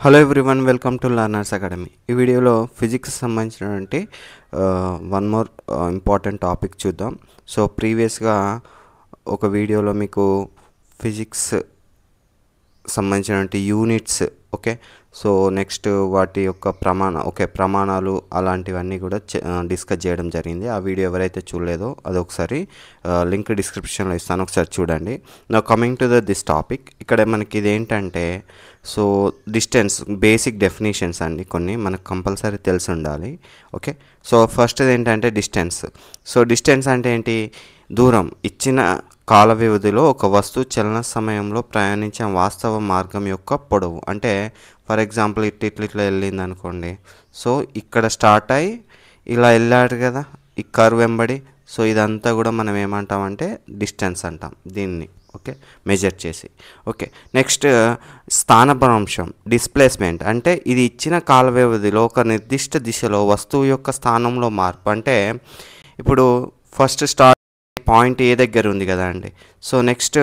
Hello everyone, welcome to learners academy. ఈ వీడియోలో physics సంబంధించినటువంటి వన్ మోర్ ఇంపార్టెంట్ టాపిక్ చూద్దాం. సో ప్రీవియస్గా ఒక వీడియోలో మీకు ఫిజిక్స్ సంబంధించినటువంటి యూనిట్స్ సో నెక్స్ట్ వాటి యొక్క ప్రమాణాలు అలాంటివన్నీ కూడా డిస్కస్ చేయడం జరిగింది. ఆ వీడియో ఎవరైతే చూడలేదో అది ఒకసారి లింక్ డిస్క్రిప్షన్లో ఇస్తాను, ఒకసారి చూడండి. నా కమింగ్ టు దిస్ టాపిక్, ఇక్కడ మనకి ఇదేంటంటే సో డిస్టెన్స్ బేసిక్ డెఫినేషన్స్ అండి, కొన్ని మనకు కంపల్సరీ తెలిసి ఉండాలి. సో ఫస్ట్ ఏంటంటే డిస్టెన్స్. సో డిస్టెన్స్ అంటే ఏంటి? దూరం. ఇచ్చిన కాల వ్యవధిలో ఒక వస్తువు చలన సమయంలో ప్రయాణించే వాస్తవ మార్గం యొక్క పొడవు. అంటే ఫర్ ఎగ్జాంపుల్ ఇట్లా వెళ్ళింది అనుకోండి. సో ఇక్కడ స్టార్ట్ అయ్యి ఇలా వెళ్ళాడు కదా ఈ కర్వ్ వెంబడి. సో ఇదంతా కూడా మనం ఏమంటామంటే డిస్టెన్స్ అంటాం దీన్ని. మెజర్ చేసి. నెక్స్ట్ స్థానభ్రంశం, డిస్ప్లేస్మెంట్. అంటే ఇది ఇచ్చిన కాల వ్యవధిలో ఒక నిర్దిష్ట దిశలో వస్తువు యొక్క స్థానంలో మార్పు. అంటే ఇప్పుడు ఫస్ట్ స్టార్ట్ పాయింట్ ఏ దగ్గర ఉంది కదా అండి. సో నెక్స్ట్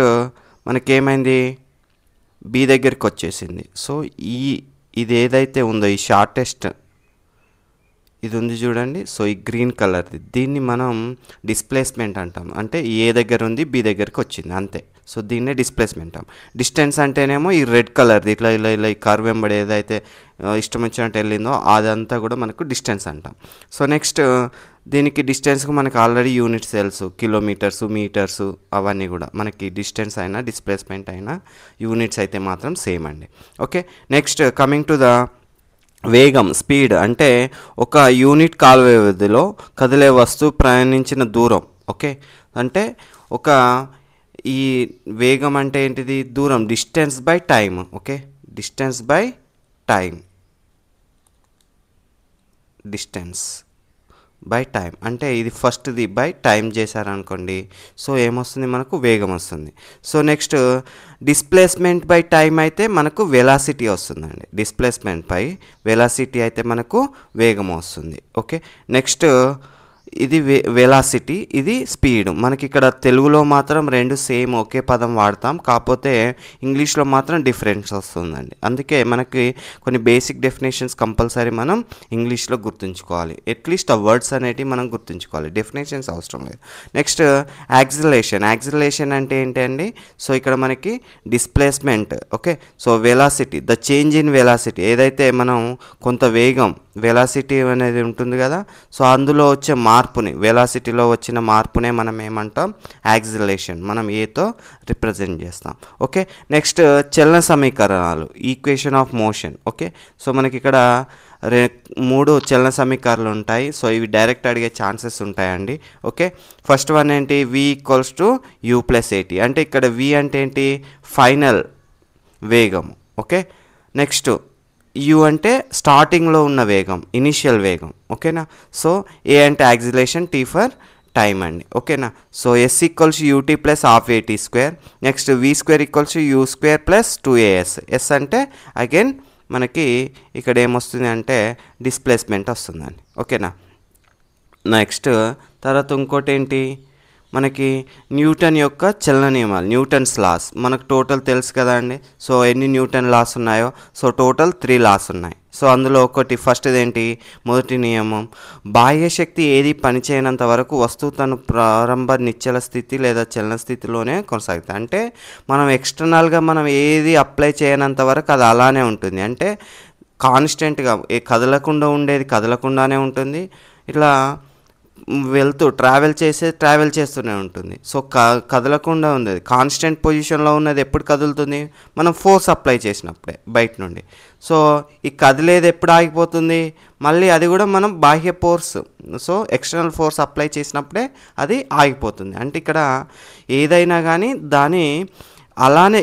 మనకేమైంది, బి దగ్గరికి వచ్చేసింది. సో ఇది ఏదైతే ఉందో ఈ షార్టెస్ట్ ఇది ఉంది చూడండి. సో ఈ గ్రీన్ కలర్ది, దీన్ని మనం డిస్ప్లేస్మెంట్ అంటాం. అంటే ఏ దగ్గర ఉంది, బి దగ్గరికి వచ్చింది అంతే. సో దీన్నే డిస్ప్లేస్మెంట్ అంటాం. డిస్టెన్స్ అంటేనేమో ఈ రెడ్ కలర్ది ఇట్లా ఇలా ఇలా ఈ కర్వ్ వెంబడి ఏదైతే ఇష్టం వచ్చినట్టు వెళ్ళిందో అదంతా కూడా మనకు డిస్టెన్స్ అంటాం. సో నెక్స్ట్ దీనికి డిస్టెన్స్కి మనకు ఆల్రెడీ యూనిట్స్ తెలుసు, కిలోమీటర్స్, మీటర్స్, అవన్నీ కూడా మనకి డిస్టెన్స్ అయినా డిస్ప్లేస్మెంట్ అయినా యూనిట్స్ అయితే మాత్రం సేమ్ అండి. నెక్స్ట్ కమింగ్ టు ద వేగం, స్పీడ్. అంటే ఒక యూనిట్ కాల వ్యవధిలో కదిలే వస్తువు ప్రయాణించిన దూరం. అంటే ఒక ఈ వేగం అంటే ఏంటిది? దూరం. Distance by time. Distance by time. Distance by time అంటే ఇది ఫస్ట్ది బై టైం చేశారనుకోండి. సో ఏమొస్తుంది మనకు? వేగం వస్తుంది. So next displacement by time అయితే మనకు వెలాసిటీ వస్తుందండి. డిస్ప్లేస్మెంట్ బై వెలాసిటీ అయితే మనకు వేగం వస్తుంది. నెక్స్ట్ ఇది వెలాసిటీ, ఇది స్పీడ్. మనకి ఇక్కడ తెలుగులో మాత్రం రెండు సేమ్ ఒకే పదం వాడతాం, కాకపోతే ఇంగ్లీష్లో మాత్రం డిఫరెన్స్ వస్తుందండి. అందుకే మనకి కొన్ని బేసిక్ డెఫినేషన్స్ కంపల్సరీ మనం ఇంగ్లీష్లో గుర్తుంచుకోవాలి. అట్లీస్ట్ ఆ వర్డ్స్ అనేటివి మనం గుర్తుంచుకోవాలి, డెఫినేషన్స్ అవసరం లేదు. Next acceleration. యాక్సిలరేషన్ అంటే ఏంటండి? సో ఇక్కడ మనకి displacement. So velocity, the change in velocity. ఏదైతే మనం కొంత వేగం వెలాసిటీ అనేది ఉంటుంది కదా, సో అందులో వచ్చే మార్పుని, వెలాసిటీలో వచ్చిన మార్పునే మనం ఏమంటాం? యాక్సిలరేషన్. మనం ఏతో రిప్రజెంట్ చేస్తాం. నెక్స్ట్ చలన సమీకరణాలు, ఈక్వేషన్ ఆఫ్ మోషన్. సో మనకి ఇక్కడ మూడు చలన సమీకరణాలు ఉంటాయి. సో ఇవి డైరెక్ట్ అడిగే ఛాన్సెస్ ఉంటాయండి. ఫస్ట్ వన్ ఏంటి? v = u + at. అంటే ఇక్కడ v అంటే ఏంటి? ఫైనల్ వేగం. నెక్స్ట్ యూ అంటే స్టార్టింగ్లో ఉన్న వేగం, ఇనిషియల్ వేగం. సో ఏ అంటే యాక్సిలరేషన్, టీ ఫర్ టైం అండి. So s = ut + ½ at². Next v² = u² + 2as. s అంటే అగైన్ మనకి ఇక్కడ ఏమొస్తుంది అంటే డిస్ప్లేస్మెంట్ వస్తుందండి. నెక్స్ట్ తర్వాత ఇంకోటి ఏంటి మనకి? న్యూటన్ యొక్క చలన నియమాలు, న్యూటన్స్ లాస్. మనకు టోటల్ తెలుసు కదా అండి. సో ఎన్ని న్యూటన్ లాస్ ఉన్నాయో? సో టోటల్ 3 లాస్ ఉన్నాయి. సో అందులో ఒకటి ఫస్ట్ ఏంటి? మొదటి నియమం, బాహ్యశక్తి ఏది పనిచేయనంత వరకు వస్తువు తను ప్రారంభ నిశ్చల స్థితి లేదా చలన స్థితిలోనే కొనసాగుతుంది. అంటే మనం ఎక్స్టర్నల్గా మనం ఏది అప్లై చేయనంత వరకు అది అలానే ఉంటుంది. అంటే కాన్స్టెంట్గా కదలకుండా ఉండేది కదలకుండానే ఉంటుంది, ఇట్లా ట్రావెల్ చేస్తూనే ఉంటుంది. సో కదలకుండా ఉండేది, కాన్స్టెంట్ పొజిషన్లో ఉన్నది ఎప్పుడు కదులుతుంది? మనం ఫోర్స్ అప్లై చేసినప్పుడే బయట నుండి. సో ఈ కదిలేది ఎప్పుడు ఆగిపోతుంది? మళ్ళీ అది కూడా మనం బాహ్య force, so external force apply చేసినప్పుడే అది ఆగిపోతుంది. అంటే ఇక్కడ ఏదైనా కానీ దాని అలానే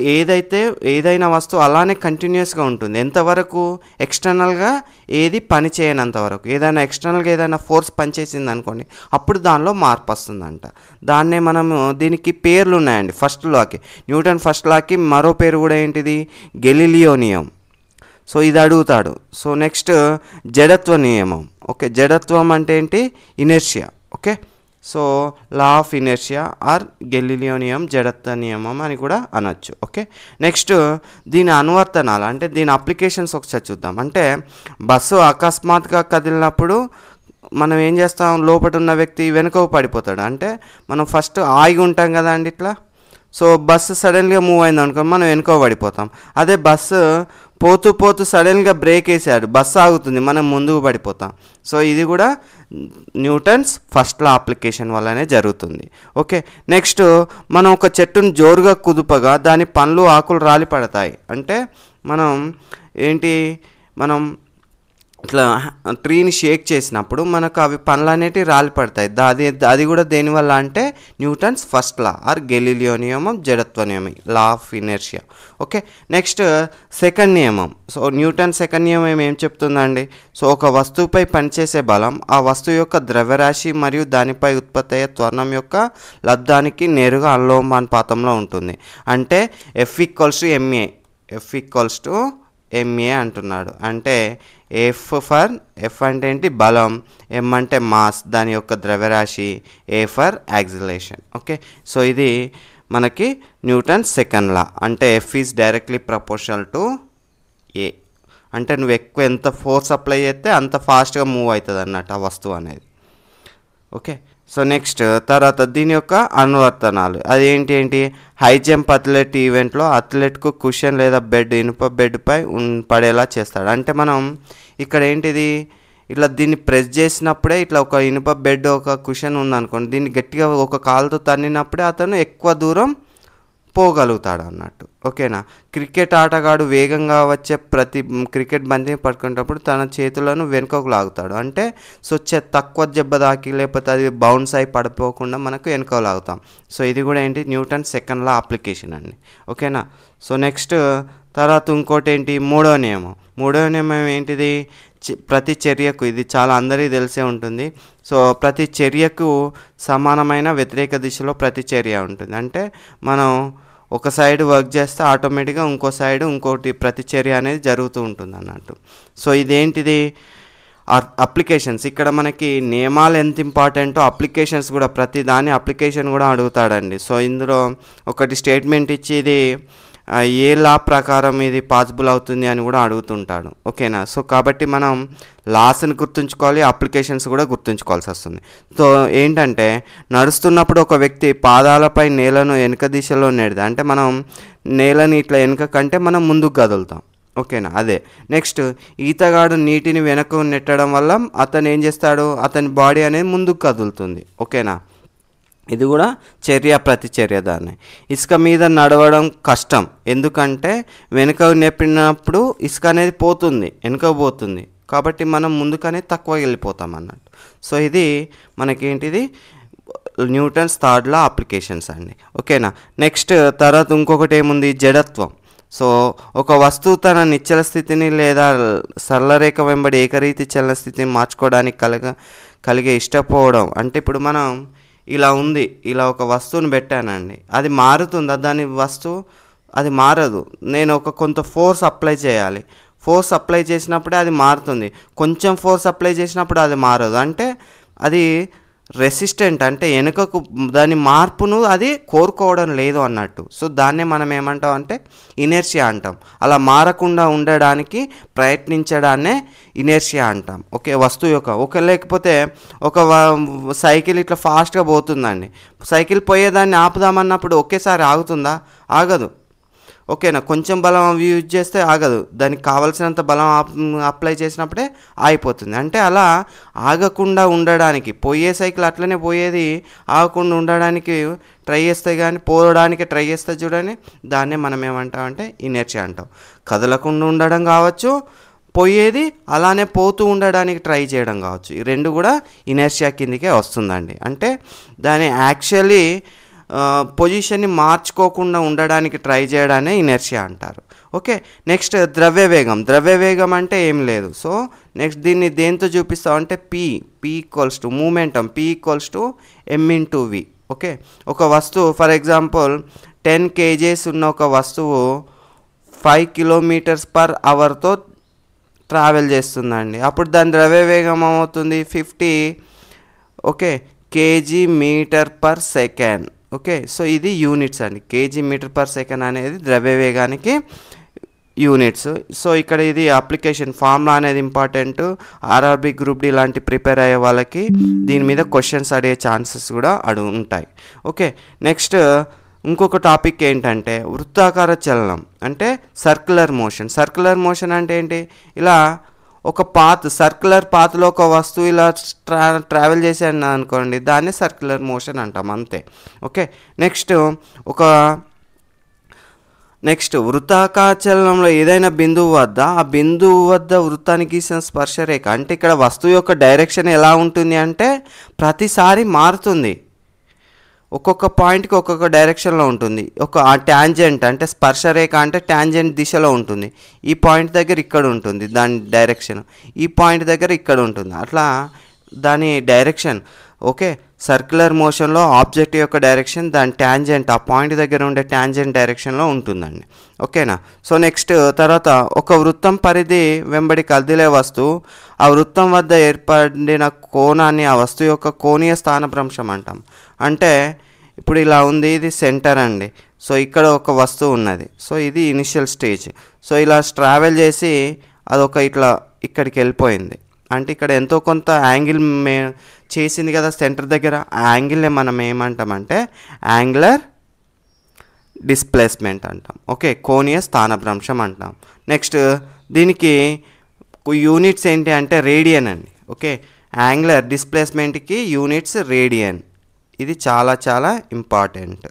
ఏదైనా వస్తువు అలానే కంటిన్యూస్గా ఉంటుంది. ఎంతవరకు? ఎక్స్టర్నల్గా ఏది పని చేయనంత వరకు. ఏదైనా ఎక్స్టర్నల్గా ఏదైనా ఫోర్స్ పనిచేసింది అనుకోండి, అప్పుడు దానిలో మార్పు వస్తుందంట. దాన్నే మనము దీనికి పేర్లు ఉన్నాయండి. ఫస్ట్ లాకి, న్యూటన్ ఫస్ట్ లాకి మరో పేరు కూడా ఏంటిది? గెలీలియో నియమం. సో ఇది అడుగుతాడు. సో నెక్స్ట్ జడత్వ నియమం. జడత్వం అంటే ఏంటి? Inertia. So law of inertia or Galileo నియమం, జడత్వ నియమం అని కూడా అనొచ్చు. ఓకే, నెక్స్ట్ దీని అనువర్తనాలు అంటే దీని అప్లికేషన్స్ ఒకసారి చూద్దాం. అంటే బస్సు అకస్మాత్తుగా కదిలినప్పుడు మనం ఏం చేస్తాం, లోపల ఉన్న వ్యక్తి వెనుకకు పడిపోతాడు. అంటే మనం ఫస్ట్ ఆగి ఉంటాం కదా అండి ఇట్లా. సో బస్సు సడన్గా మూవ్ అయింది అనుకో మనం వెనుక పడిపోతాం. అదే బస్సు పోతూ పోతూ సడన్గా బ్రేక్ వేసాడు, బస్సు ఆగుతుంది, మనం ముందుకు పడిపోతాం. సో ఇది కూడా న్యూటన్స్ ఫస్ట్ లా అప్లికేషన్ వల్లనే జరుగుతుంది. ఓకే, నెక్స్ట్ మనం ఒక చెట్టును జోరుగా కుదుపగా దాని పండ్లు ఆకులు రాలి పడతాయి. అంటే మనం ఏంటి, మనం ఇట్లా ట్రీని షేక్ చేసినప్పుడు మనకు అవి పండ్లు అనేటివి రాలి పడతాయి. అది కూడా దేనివల్ల అంటే Newton's first law or Galileo నియమం, జడత్వ నియమం, law of inertia. Okay, next second నియమం. సో న్యూటన్ సెకండ్ నియమం ఏం చెప్తుందండి, సో ఒక వస్తువుపై పనిచేసే బలం ఆ వస్తువు యొక్క ద్రవ్యరాశి మరియు దానిపై ఉత్పత్తి అయ్యే త్వరణం యొక్క లబ్ధానికి నేరుగా అనులోమానుపాతంలో ఉంటుంది. అంటే F=ma అంటున్నాడు. అంటే ఎఫ్ అంటే ఏంటి, బలం, ఎం అంటే మాస్ దాని యొక్క ద్రవ్యరాశి, A for acceleration. Okay, so ఇది మనకి న్యూటన్ సెకండ్ లా. అంటే F is directly proportional to A. అంటే నువ్వు ఎక్కువ ఎంత ఫోర్స్ అప్లై చేస్తే అంత ఫాస్ట్గా మూవ్ అవుతుంది అన్నట్టు ఆ వస్తువు అనేది. ఓకే, సో నెక్స్ట్ తర్వాత దీని యొక్క అనువర్తనాలు ఏంటి, హై జంప్ అథ్లెట్ ఈవెంట్లో అథ్లెట్కు కుషన్ లేదా బెడ్, ఇనుప బెడ్పై పడేలా చేస్తాడు. అంటే మనం ఇక్కడ ఏంటిది, ఇట్లా దీన్ని ప్రెస్ చేసినప్పుడే ఇట్లా ఒక ఇనుప బెడ్ ఒక కుషన్ ఉందనుకోండి, దీన్ని గట్టిగా ఒక కాలుతో తన్నినప్పుడే అతను ఎక్కువ దూరం పోగలుగుతాడు అన్నట్టు. ఓకేనా, క్రికెట్ ఆటగాడు వేగంగా వచ్చే క్రికెట్ బంతిని పట్టుకునేటప్పుడు తన చేతులను వెనుకకు లాగుతాడు. అంటే సో తక్కువ దెబ్బ తాకి లేకపోతే అది బౌన్స్ అయి పడిపోకుండా మనకు వెనుకకు లాగుతాం. సో ఇది కూడా ఏంటి, న్యూటన్ సెకండ్ లా అప్లికేషన్ అండి. ఓకేనా, సో నెక్స్ట్ తర్వాత ఇంకోటి ఏంటి, మూడవ నియమం ఏంటిది, ప్రతి చర్యకు, ఇది చాలా అందరికీ తెలిసే ఉంటుంది. సో ప్రతి చర్యకు సమానమైన వ్యతిరేక దిశలో ప్రతి చర్య ఉంటుంది. అంటే మనం ఒక సైడ్ వర్క్ చేస్తే ఆటోమేటిక్గా ఇంకో సైడ్ ఇంకోటి ప్రతిచర్య అనేది జరుగుతూ ఉంటుంది అన్నట్టు. సో ఇదేంటిది, అప్లికేషన్స్. ఇక్కడ మనకి నియమాలు ఎంత ఇంపార్టెంటో అప్లికేషన్స్ కూడా, ప్రతి దాని అప్లికేషన్ కూడా అడుగుతాడండి. సో ఇందులో ఒకటి స్టేట్మెంట్ ఇచ్చి ఇది ఏ లా ప్రకారం ఇది పాసిబుల్ అవుతుంది అని కూడా అడుగుతుంటాడు. ఓకేనా, సో కాబట్టి మనం లాస్ని గుర్తుంచుకోవాలి, అప్లికేషన్స్ కూడా గుర్తుంచుకోవాల్సి వస్తుంది. సో ఏంటంటే నడుస్తున్నప్పుడు ఒక వ్యక్తి పాదాలపై నేలను వెనుక దిశలో నెడదా, అంటే మనం నేలని ఇట్లా వెనుక కంటే మనం ముందుకు కదులుతాం. ఓకేనా, అదే నెక్స్ట్ ఈతగాడు నీటిని వెనక్కు నెట్టడం వల్ల అతను ఏం చేస్తాడు, అతని బాడీ అనేది ముందుకు కదులుతుంది. ఓకేనా, ఇది కూడా ప్రతిచర్య దాన్ని. ఇసుక మీద నడవడం కష్టం, ఎందుకంటే వెనుక నెప్పినప్పుడు ఇసుక అనేది పోతుంది, వెనుక పోతుంది, కాబట్టి మనం ముందుకనే తక్కువ వెళ్ళిపోతాం అన్నట్టు. సో ఇది మనకేంటిది న్యూటన్స్ థర్డ్ లా అప్లికేషన్స్ అండి. ఓకేనా, నెక్స్ట్ తర్వాత ఇంకొకటి ఏముంది, జడత్వం. సో ఒక వస్తువు తన నిశ్చల స్థితిని లేదా సరళరేఖ వెంబడి ఏకరీతి చలన స్థితిని మార్చుకోవడానికి కలిగే ఇష్టపోవడం. అంటే ఇప్పుడు మనం ఇలా ఉంది, ఇలా ఒక వస్తువుని పెట్టానండి, అది మారుతుందా, దాని వస్తువు అది మారదు. నేను కొంత ఫోర్స్ అప్లై చేయాలి, ఫోర్స్ అప్లై చేసినప్పుడే అది మారుతుంది, కొంచెం ఫోర్స్ అప్లై చేసినప్పుడు అది మారదు. అంటే అది రెసిస్టెంట్, అంటే వెనుకకు దాని మార్పును అది కోరుకోవడం లేదు అన్నట్టు. సో దాన్నే మనం ఏమంటాం అంటే ఇనర్షియా అంటాం. అలా మారకుండా ఉండడానికి ప్రయత్నించడాన్నే ఇనర్షియా అంటాం. ఓకే, వస్తువు యొక్క లేకపోతే ఒక సైకిల్ ఇట్లా ఫాస్ట్గా పోతుందండి, సైకిల్ పోయేదాన్ని ఆపుదామన్నప్పుడు ఒకేసారి ఆగుతుందా, ఆగదు. ఓకేనా, కొంచెం బలం యూజ్ చేస్తే ఆగదు, దానికి కావాల్సినంత బలం అప్లై చేసినప్పుడే ఆగిపోతుంది. అంటే అలా ఆగకుండా ఉండడానికి, పోయే సైకిల్ అట్లనే పోయేది, ఆగకుండా ఉండడానికి ట్రై చేస్తే కానీ పోవడానికి ట్రై చేస్తే చూడండి, దాన్నే మనం ఏమంటామంటే ఇనర్షియా అంటాం. కదలకుండా ఉండడం కావచ్చు, పోయేది అలానే పోతూ ఉండడానికి ట్రై చేయడం కావచ్చు, ఈ రెండు కూడా ఇనర్షియా కిందకే వస్తుందండి. అంటే దాని యాక్చువల్లీ పొజిషన్ని మార్చుకోకుండా ఉండడానికి ట్రై చేయడాన్ని ఇనర్షియా అంటారు. ఓకే, నెక్స్ట్ ద్రవ్యవేగం అంటే ఏం లేదు. సో నెక్స్ట్ దీన్ని దేంతో చూపిస్తాం అంటే P equals to momentum, P equals to m/v. Okay, ఒక వస్తువు ఫర్ ఎగ్జాంపుల్ 10 kgs ఉన్న ఒక వస్తువు 5 km/hతో ట్రావెల్ చేస్తుందండి. అప్పుడు దాని ద్రవ్యవేగం ఏమవుతుంది 50 okay KG metre per second. Okay, so ఇది యూనిట్స్ అండి. కేజీ మీటర్ పర్ సెకండ్ అనేది ద్రవ్యవేగానికి యూనిట్స్. సో ఇక్కడ ఇది అప్లికేషన్ ఫార్ములా అనేది ఇంపార్టెంట్. ఆర్ఆర్బి గ్రూప్ డి లాంటి ప్రిపేర్ అయ్యే వాళ్ళకి దీని మీద క్వశ్చన్స్ అడిగే ఛాన్సెస్ కూడా ఉంటాయి. ఓకే, నెక్స్ట్ ఇంకొక టాపిక్ ఏంటంటే వృత్తాకార చలనం అంటే సర్క్యులర్ మోషన్. సర్క్యులర్ మోషన్ అంటే ఏంటి? ఇలా ఒక పాత్, సర్క్యులర్ పాత్లో ఒక వస్తువు ఇలా ట్రావెల్ చేసాను అనుకోండి, దాన్ని సర్క్యులర్ మోషన్ అంటాం, అంతే. ఓకే, నెక్స్ట్ వృత్తాకార చలనంలో ఏదైనా బిందువు వద్ద ఆ బిందువు వద్ద వృత్తానికి గీసిన స్పర్శరేఖ అంటే ఇక్కడ వస్తువు యొక్క డైరెక్షన్ ఎలా ఉంటుంది అంటే ప్రతిసారి మారుతుంది. ఒక్కొక్క పాయింట్కి ఒక్కొక్క డైరెక్షన్లో ఉంటుంది. ఒక ట్యాంజెంట్ అంటే స్పర్శరేఖ అంటే ట్యాంజెంట్ దిశలో ఉంటుంది. ఈ పాయింట్ దగ్గర ఇక్కడ ఉంటుంది దాని డైరెక్షన్, ఈ పాయింట్ దగ్గర ఇక్కడ ఉంటుంది, అట్లా దాని డైరెక్షన్. ఓకే, సర్క్యులర్ మోషన్లో ఆబ్జెక్ట్ యొక్క డైరెక్షన్ దాని ట్యాంజెంట్ ఆ పాయింట్ దగ్గర ఉండే ట్యాంజెంట్ డైరెక్షన్లో ఉంటుందండి. ఓకేనా? సో నెక్స్ట్ తర్వాత ఒక వృత్తం పరిధి వెంబడి కదిలే వస్తువు ఆ వృత్తం వద్ద ఏర్పడిన కోణాన్ని ఆ వస్తువు యొక్క కోణీయ స్థానభ్రంశం అంటాం. అంటే ఇప్పుడు ఇలా ఉంది, ఇది సెంటర్ అండి. సో ఇక్కడ ఒక వస్తువు ఉన్నది, సో ఇది ఇనిషియల్ స్టేజ్. సో ఇలా ట్రావెల్ చేసి అదొక ఇట్లా ఇక్కడికి వెళ్ళిపోయింది అంటే ఇక్కడ ఎంతో కొంత యాంగిల్ చేసింది కదా సెంటర్ దగ్గర. ఆ యాంగిల్ని మనం ఏమంటామంటే యాంగులర్ డిస్ప్లేస్మెంట్ అంటాం. ఓకే, కోణీయ స్థానభ్రంశం అంటాం. నెక్స్ట్ దీనికి యూనిట్స్ ఏంటి అంటే రేడియన్ అండి. ఓకే, యాంగులర్ డిస్ప్లేస్మెంట్కి యూనిట్స్ రేడియన్. ఇది చాలా చాలా ఇంపార్టెంట్.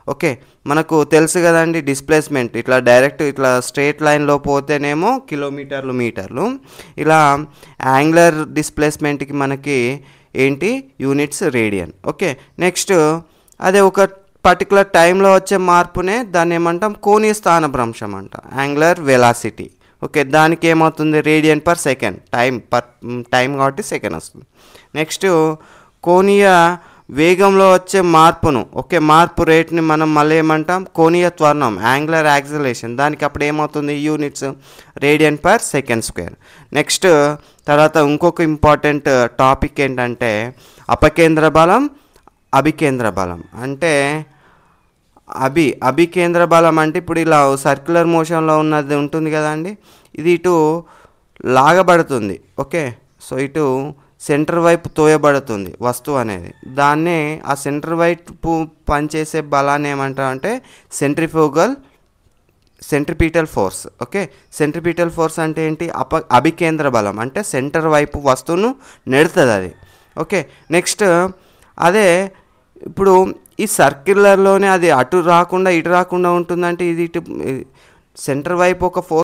ఓకే, మనకు తెలుసు కదండి డిస్ప్లేస్మెంట్ ఇట్లా డైరెక్ట్ ఇట్లా స్ట్రేట్ లైన్లో పోతేనేమో కిలోమీటర్లు మీటర్లు, ఇలా యాంగులర్ డిస్ప్లేస్మెంట్కి మనకి ఏంటి యూనిట్స్ రేడియన్. ఓకే, నెక్స్ట్ అదే ఒక పర్టికులర్ టైంలో వచ్చే మార్పునే దాన్ని ఏమంటాం కోణీయ స్థానభ్రంశం అంట, యాంగులర్ వెలాసిటీ. ఓకే, దానికి ఏమవుతుంది రేడియన్ పర్ సెకండ్, టైం కాబట్టి సెకండ్ వస్తుంది. నెక్స్ట్ కోణీయ వేగంలో వచ్చే మార్పును, ఓకే మార్పు రేట్ని మనం మళ్ళీ ఏమంటాం కోణీయ త్వరణం, యాంగులర్ యాక్సిలరేషన్. దానికి అప్పుడు ఏమవుతుంది units radian per second square. Next తర్వాత ఇంకొక ఇంపార్టెంట్ టాపిక్ ఏంటంటే అపకేంద్ర బలం అభికేంద్ర బలం. అంటే అభికేంద్ర బలం అంటే ఇప్పుడు ఇలా సర్క్యులర్ మోషన్లో ఉన్నది ఉంటుంది కదా అండి, ఇది ఇటు లాగబడుతుంది. ఓకే, సో ఇటు సెంటర్ వైపు తోయబడుతుంది వస్తువు అనేది. దాన్నే ఆ సెంటర్ వైపు పనిచేసే బలాన్ని ఏమంటారంటే centripetal force. Okay, centripetal force అంటే ఏంటి? అభికేంద్ర బలం అంటే సెంటర్ వైపు వస్తువును నెడుతుంది అది. ఓకే, నెక్స్ట్ అదే ఇప్పుడు ఈ సర్క్యులర్లోనే అది అటు రాకుండా ఇటు రాకుండా ఉంటుందంటే ఇది ఇటు సెంటర్ వైపు ఒక ఫోర్స్